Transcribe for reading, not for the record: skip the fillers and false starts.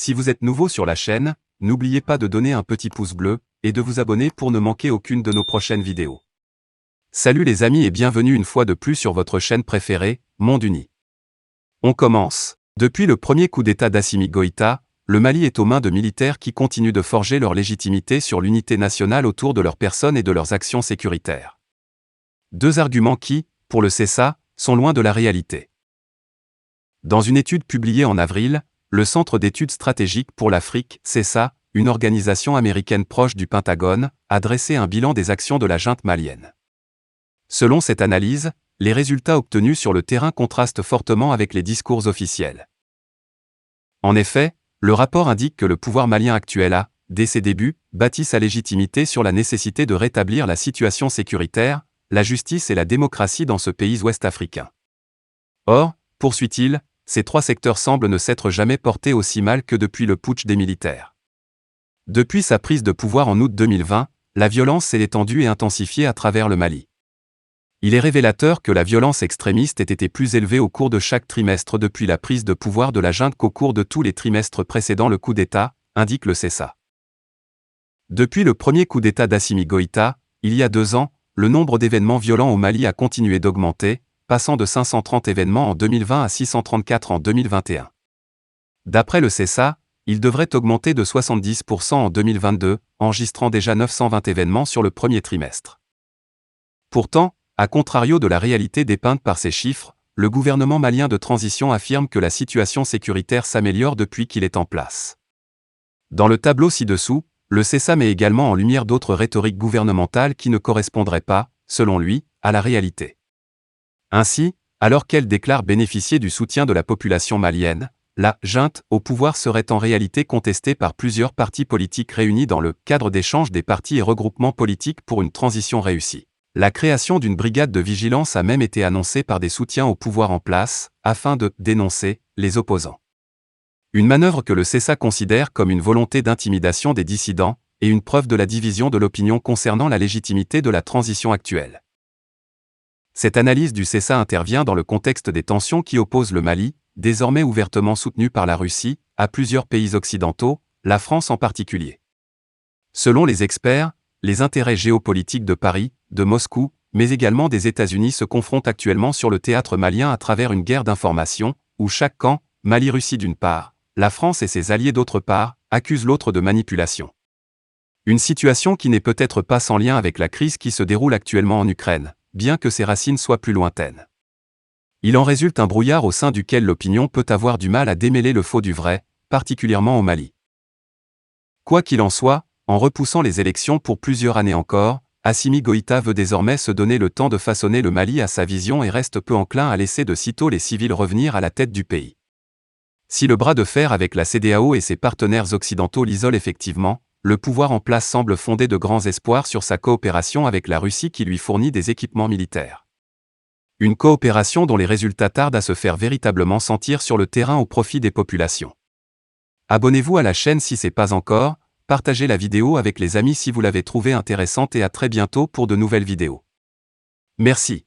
Si vous êtes nouveau sur la chaîne, n'oubliez pas de donner un petit pouce bleu et de vous abonner pour ne manquer aucune de nos prochaines vidéos. Salut les amis et bienvenue une fois de plus sur votre chaîne préférée, Monde Uni. On commence. Depuis le premier coup d'État d'Assimi Goïta, le Mali est aux mains de militaires qui continuent de forger leur légitimité sur l'unité nationale autour de leurs personnes et de leurs actions sécuritaires. Deux arguments qui, pour le CESA, sont loin de la réalité. Dans une étude publiée en avril, le Centre d'études stratégiques pour l'Afrique, CESA, une organisation américaine proche du Pentagone, a dressé un bilan des actions de la junte malienne. Selon cette analyse, les résultats obtenus sur le terrain contrastent fortement avec les discours officiels. En effet, le rapport indique que le pouvoir malien actuel a, dès ses débuts, bâti sa légitimité sur la nécessité de rétablir la situation sécuritaire, la justice et la démocratie dans ce pays ouest-africain. Or, poursuit-il, ces trois secteurs semblent ne s'être jamais portés aussi mal que depuis le putsch des militaires. Depuis sa prise de pouvoir en août 2020, la violence s'est étendue et intensifiée à travers le Mali. Il est révélateur que la violence extrémiste ait été plus élevée au cours de chaque trimestre depuis la prise de pouvoir de la junte qu'au cours de tous les trimestres précédant le coup d'État, indique le CESA. Depuis le premier coup d'État d'Assimi Goïta, il y a 2 ans, le nombre d'événements violents au Mali a continué d'augmenter, passant de 530 événements en 2020 à 634 en 2021. D'après le CESA, il devrait augmenter de 70% en 2022, enregistrant déjà 920 événements sur le premier trimestre. Pourtant, à contrario de la réalité dépeinte par ces chiffres, le gouvernement malien de transition affirme que la situation sécuritaire s'améliore depuis qu'il est en place. Dans le tableau ci-dessous, le CESA met également en lumière d'autres rhétoriques gouvernementales qui ne correspondraient pas, selon lui, à la réalité. Ainsi, alors qu'elle déclare bénéficier du soutien de la population malienne, la junte au pouvoir serait en réalité contestée par plusieurs partis politiques réunis dans le cadre d'échanges des partis et regroupements politiques pour une transition réussie. La création d'une brigade de vigilance a même été annoncée par des soutiens au pouvoir en place, afin de dénoncer les opposants. Une manœuvre que le CESA considère comme une volonté d'intimidation des dissidents et une preuve de la division de l'opinion concernant la légitimité de la transition actuelle. Cette analyse du CESA intervient dans le contexte des tensions qui opposent le Mali, désormais ouvertement soutenu par la Russie, à plusieurs pays occidentaux, la France en particulier. Selon les experts, les intérêts géopolitiques de Paris, de Moscou, mais également des États-Unis se confrontent actuellement sur le théâtre malien à travers une guerre d'information, où chaque camp, Mali-Russie d'une part, la France et ses alliés d'autre part, accuse l'autre de manipulation. Une situation qui n'est peut-être pas sans lien avec la crise qui se déroule actuellement en Ukraine, bien que ses racines soient plus lointaines. Il en résulte un brouillard au sein duquel l'opinion peut avoir du mal à démêler le faux du vrai, particulièrement au Mali. Quoi qu'il en soit, en repoussant les élections pour plusieurs années encore, Assimi Goïta veut désormais se donner le temps de façonner le Mali à sa vision et reste peu enclin à laisser de sitôt les civils revenir à la tête du pays. Si le bras de fer avec la CEDEAO et ses partenaires occidentaux l'isole effectivement, le pouvoir en place semble fonder de grands espoirs sur sa coopération avec la Russie qui lui fournit des équipements militaires. Une coopération dont les résultats tardent à se faire véritablement sentir sur le terrain au profit des populations. Abonnez-vous à la chaîne si ce n'est pas encore, partagez la vidéo avec les amis si vous l'avez trouvée intéressante et à très bientôt pour de nouvelles vidéos. Merci.